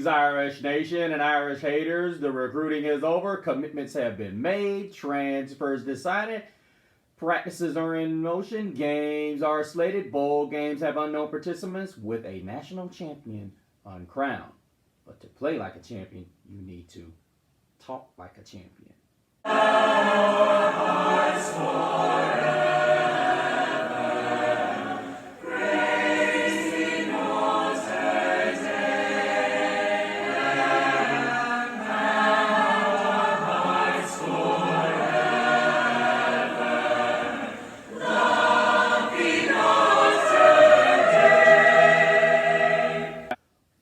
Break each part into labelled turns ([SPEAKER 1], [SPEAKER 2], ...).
[SPEAKER 1] Greetings, Irish Nation and Irish haters. The recruiting is over. Commitments have been made. Transfers decided. Practices are in motion. Games are slated. Bowl games have unknown participants with a national champion uncrowned. But to play like a champion, you need to talk like a champion. Our hearts forever.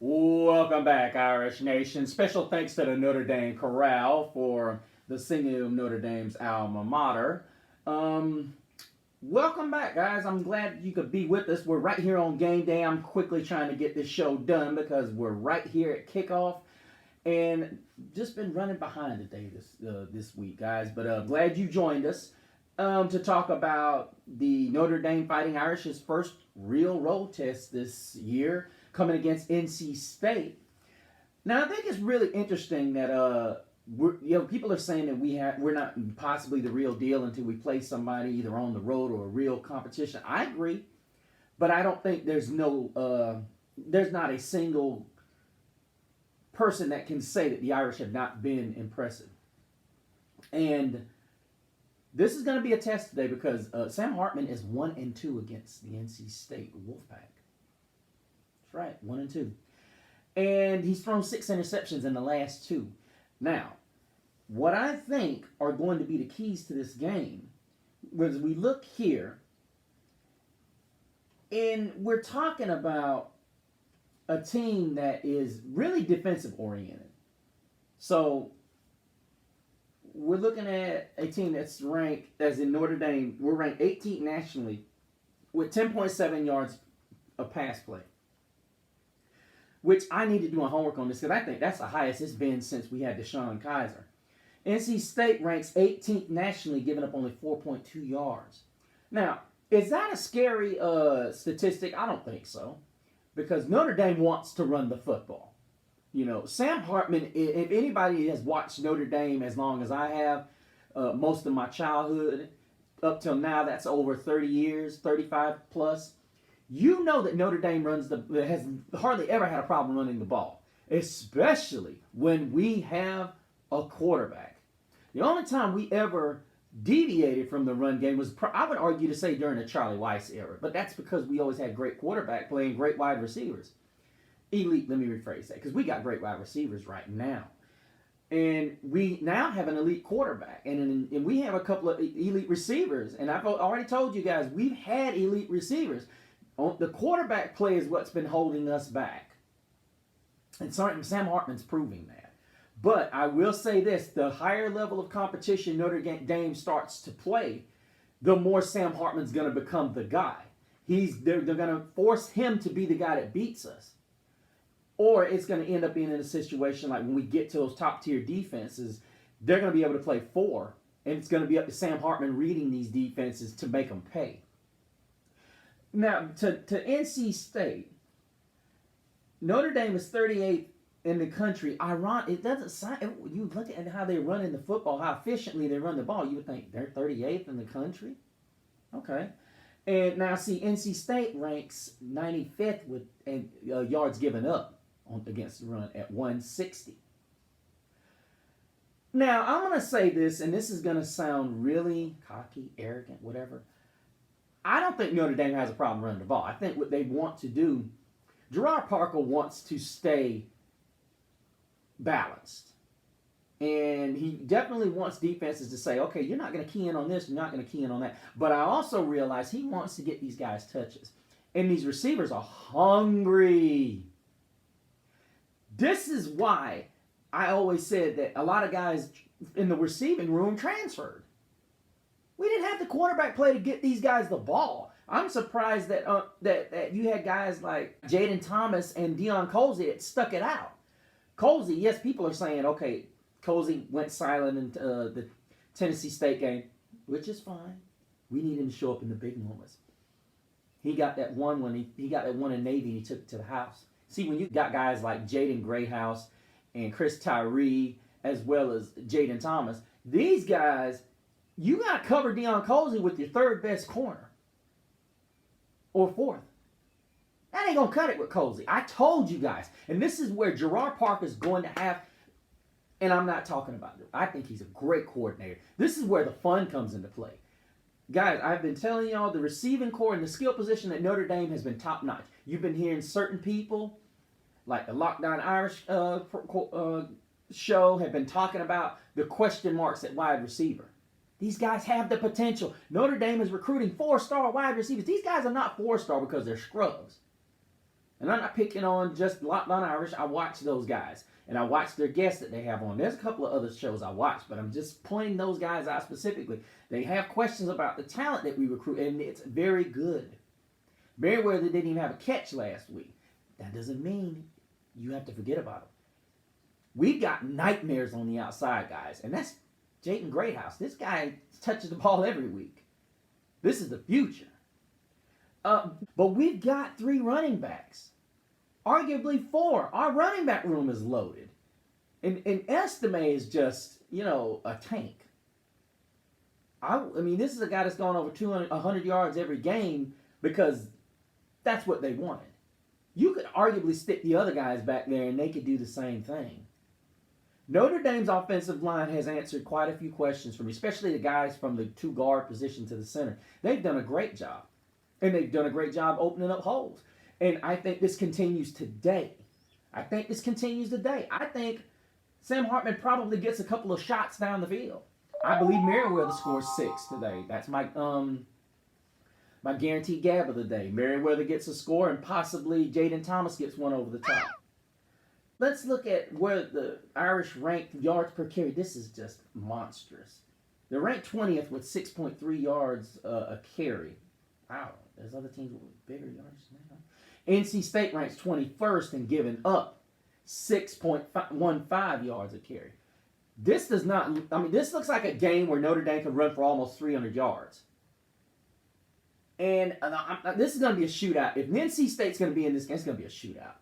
[SPEAKER 1] Welcome back, Irish Nation. Special thanks to the Notre Dame Chorale for the singing of Notre Dame's alma mater. Welcome back, guys. I'm glad you could be with us. We're right here on game day. I'm quickly trying to get this show done because we're right here at kickoff. And just been running behind today this week, guys. But glad you joined us to talk about the Notre Dame Fighting Irish's first real road test this year, coming against NC State. Now, I think it's really interesting that people are saying that we're not possibly the real deal until we play somebody either on the road or a real competition. I agree, but I don't think there's not a single person that can say that the Irish have not been impressive. And this is going to be a test today because Sam Hartman is 1-2 against the NC State Wolfpack. That's right, 1-2. And he's thrown 6 interceptions in the last 2. Now, what I think are going to be the keys to this game, as we look here, and we're talking about a team that is really defensive oriented. So, we're looking at a team that's ranked, as in Notre Dame, we're ranked 18th nationally with 10.7 yards of pass play. Which I need to do my homework on this because I think that's the highest it's been since we had Deshaun Kaiser. NC State ranks 18th nationally, giving up only 4.2 yards. Now, is that a scary statistic? I don't think so. Because Notre Dame wants to run the football. You know, Sam Hartman, if anybody has watched Notre Dame as long as I have, most of my childhood, up till now, that's over 30 years, 35 plus. You know that Notre Dame has hardly ever had a problem running the ball, especially when we have a quarterback. The only time we ever deviated from the run game was, I would argue to say, during the Charlie Weiss era, but that's because we always had great quarterback playing great wide receivers. Elite, let me rephrase that, because we got great wide receivers right now. And we now have an elite quarterback, and we have a couple of elite receivers. And I've already told you guys, we've had elite receivers. The quarterback play is what's been holding us back. And Sam Hartman's proving that. But I will say this, the higher level of competition Notre Dame starts to play, the more Sam Hartman's going to become the guy. They're going to force him to be the guy that beats us. Or it's going to end up being in a situation like when we get to those top tier defenses, they're going to be able to play 4. And it's going to be up to Sam Hartman reading these defenses to make them pay. Now, to NC State, Notre Dame is 38th in the country. It doesn't sound, you look at how they're running the football, how efficiently they run the ball, you would think they're 38th in the country. Okay. And now, see, NC State ranks 95th with yards given up against the run at 160. Now, I'm going to say this, and this is going to sound really cocky, arrogant, whatever. I don't think Notre Dame has a problem running the ball. I think what they want to do, Gerard Parker wants to stay balanced. And he definitely wants defenses to say, okay, you're not going to key in on this, you're not going to key in on that. But I also realize he wants to get these guys touches. And these receivers are hungry. This is why I always said that a lot of guys in the receiving room transferred. We didn't have the quarterback play to get these guys the ball. I'm surprised that that you had guys like Jaden Thomas and Deion Colsey that stuck it out. Colsey, yes, people are saying, okay, Colsey went silent in the Tennessee State game, which is fine. We need him to show up in the big moments. He got that one when he got that one in Navy and he took it to the house. See, when you got guys like Jaden Greathouse and Chris Tyree, as well as Jaden Thomas, these guys, you got to cover Deion Colzie with your third best corner or fourth. That ain't going to cut it with Colzie. I told you guys. And this is where Gerard Parker is going to have, and I'm not talking about it. I think he's a great coordinator. This is where the fun comes into play. Guys, I've been telling y'all the receiving core and the skill position at Notre Dame has been top notch. You've been hearing certain people, like the Lockdown Irish show, have been talking about the question marks at wide receiver. These guys have the potential. Notre Dame is recruiting 4-star wide receivers. These guys are not 4-star because they're scrubs. And I'm not picking on just Lockdown Irish. I watch those guys. And I watch their guests that they have on. There's a couple of other shows I watch, but I'm just pointing those guys out specifically. They have questions about the talent that we recruit, and it's very good. Merriweather didn't even have a catch last week. That doesn't mean you have to forget about them. We've got nightmares on the outside, guys, and that's Jaden Greathouse. This guy touches the ball every week. This is the future. But we've got 3 running backs. Arguably 4. Our running back room is loaded. And Estime is just, a tank. I mean, this is a guy that's gone over 100 yards every game because that's what they wanted. You could arguably stick the other guys back there and they could do the same thing. Notre Dame's offensive line has answered quite a few questions for me, especially the guys from the 2 guard position to the center. They've done a great job. And they've done a great job opening up holes. And I think this continues today. I think Sam Hartman probably gets a couple of shots down the field. I believe Merriweather scores 6 today. That's my guaranteed gab of the day. Merriweather gets a score and possibly Jaden Thomas gets one over the top. Let's look at where the Irish ranked yards per carry. This is just monstrous. They're ranked 20th with 6.3 yards a carry. Wow, there's other teams with bigger yards than that. NC State ranks 21st and giving up 6.15 yards a carry. This does not, this looks like a game where Notre Dame could run for almost 300 yards. And this is going to be a shootout. If NC State's going to be in this game, it's going to be a shootout.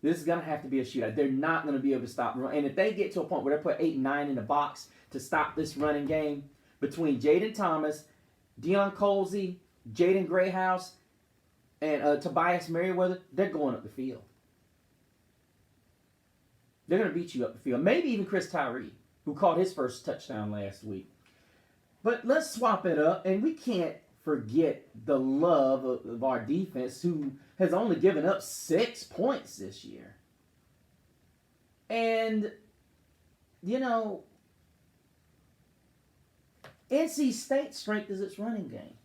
[SPEAKER 1] This is going to have to be a shootout. They're not going to be able to stop. And if they get to a point where they put 8 and 9 in the box to stop this running game between Jaden Thomas, Deion Colzie, Jaden Greathouse, and Tobias Merriweather, they're going up the field. They're going to beat you up the field. Maybe even Chris Tyree, who caught his first touchdown last week. But let's swap it up, and we can't forget the love of our defense, who has only given up 6 points this year. And, NC State's strength is its running game.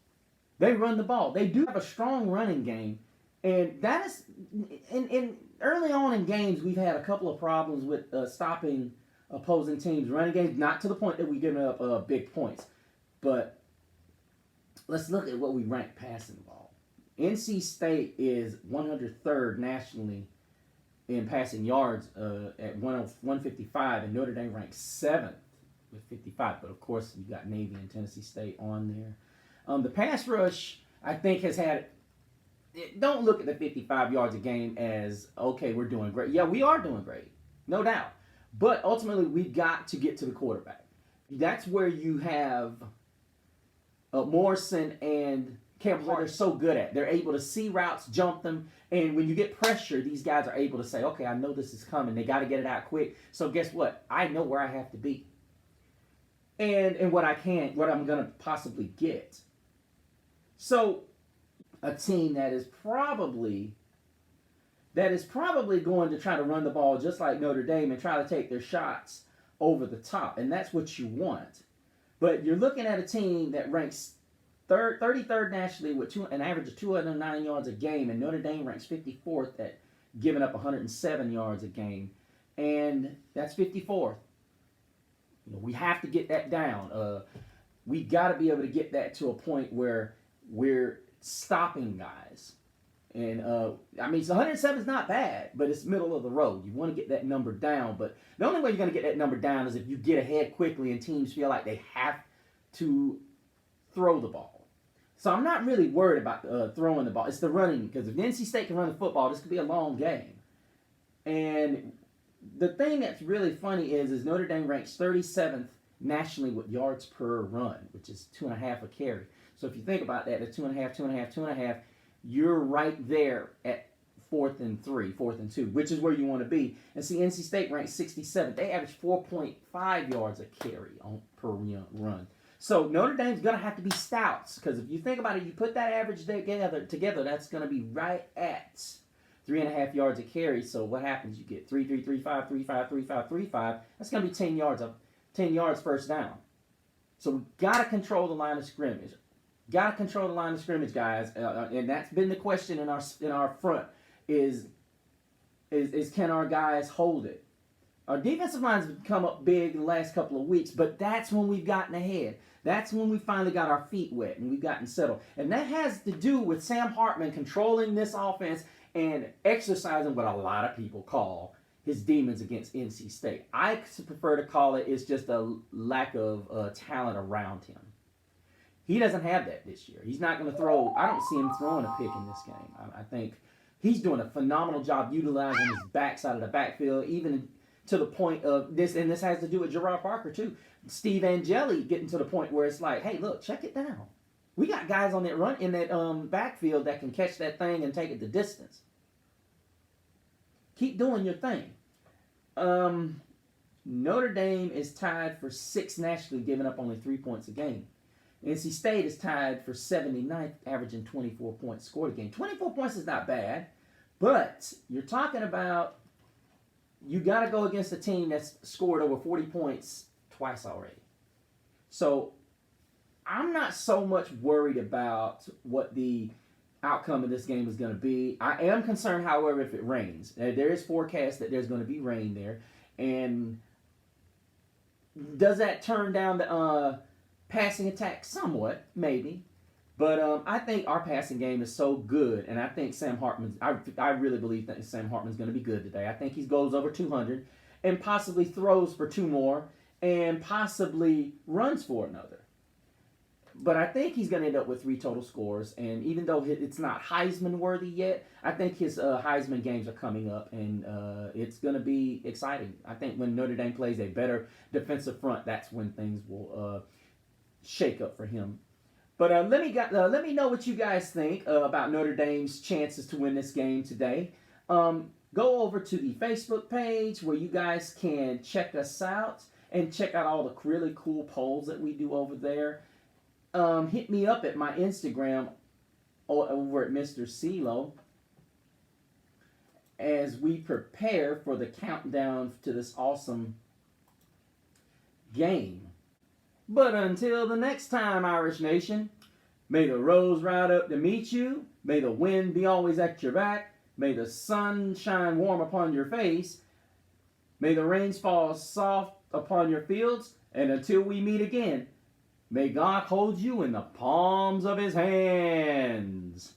[SPEAKER 1] They run the ball. They do have a strong running game. And that is, in early on in games, we've had a couple of problems with stopping opposing teams' running games. Not to the point that we're giving up big points. But let's look at what we rank passing the ball. NC State is 103rd nationally in passing yards at 155, and Notre Dame ranks 7th with 55. But, of course, you got Navy and Tennessee State on there. The pass rush, I think, has had... Don't look at the 55 yards a game as, okay, we're doing great. Yeah, we are doing great. No doubt. But, ultimately, we've got to get to the quarterback. That's where you have Morrison and Campbell, they're so good at. They're able to see routes, jump them, and when you get pressure, these guys are able to say, okay, I know this is coming. They got to get it out quick. So, guess what? I know where I have to be. And what I'm going to possibly get. So, a team that is probably going to try to run the ball just like Notre Dame and try to take their shots over the top. And that's what you want. But you're looking at a team that ranks 33rd nationally with an average of 209 yards a game, and Notre Dame ranks 54th at giving up 107 yards a game. And that's 54th. We have to get that down. We got to be able to get that to a point where we're stopping guys. And, so 107 is not bad, but it's middle of the road. You want to get that number down. But the only way you're going to get that number down is if you get ahead quickly and teams feel like they have to throw the ball. So I'm not really worried about throwing the ball. It's the running, because if NC State can run the football, this could be a long game. And the thing that's really funny is Notre Dame ranks 37th nationally with yards per run, which is 2.5 a carry. So if you think about that, at 2.5, 2.5, 2.5, you're right there at 4th and 3, 4th and 2, which is where you want to be. And see, NC State ranks 67th. They average 4.5 yards a carry per run. So Notre Dame's going to have to be stouts, because if you think about it, you put that average together, that's going to be right at 3.5 yards a carry. So what happens? You get 3, 3, 3, 5, 3, 5, 3, 5, 3, 5. That's going to be 10 yards up, 10 yards first down. So we got to control the line of scrimmage. Got to control the line of scrimmage, guys. And that's been the question in our front is can our guys hold it? Our defensive line's come up big in the last couple of weeks, but that's when we've gotten ahead. That's when we finally got our feet wet and we've gotten settled. And that has to do with Sam Hartman controlling this offense and exercising what a lot of people call his demons against NC State. I prefer to call it's just a lack of talent around him. He doesn't have that this year. He's not going to throw. I don't see him throwing a pick in this game. I think he's doing a phenomenal job utilizing his backside of the backfield, even to the point of this, and this has to do with Gerard Parker too. Steve Angeli getting to the point where it's like, hey, look, check it down. We got guys on that run in that backfield that can catch that thing and take it the distance. Keep doing your thing. Notre Dame is tied for 6th nationally, giving up only 3 points a game. NC State is tied for 79th, averaging 24 points scored a game. 24 points is not bad, but you're talking about you got to go against a team that's scored over 40 points twice already. So I'm not so much worried about what the outcome of this game is going to be. I am concerned, however, if it rains. There is forecast that there's going to be rain there. And does that turn down the passing attack? Somewhat, maybe. But I think our passing game is so good, and I think Sam Hartman, I really believe that Sam Hartman's going to be good today. I think he goes over 200 and possibly throws for 2 more and possibly runs for another. But I think he's going to end up with 3 total scores, and even though it's not Heisman worthy yet, I think his Heisman games are coming up, and it's going to be exciting. I think when Notre Dame plays a better defensive front, that's when things will shake up for him. But let me know what you guys think about Notre Dame's chances to win this game today. Go over to the Facebook page where you guys can check us out and check out all the really cool polls that we do over there. Hit me up at my Instagram over at Mr. CeeLo as we prepare for the countdown to this awesome game. But until the next time, Irish Nation, may the rose ride up to meet you. May the wind be always at your back. May the sun shine warm upon your face. May the rains fall soft upon your fields. And until we meet again, may God hold you in the palms of his hands.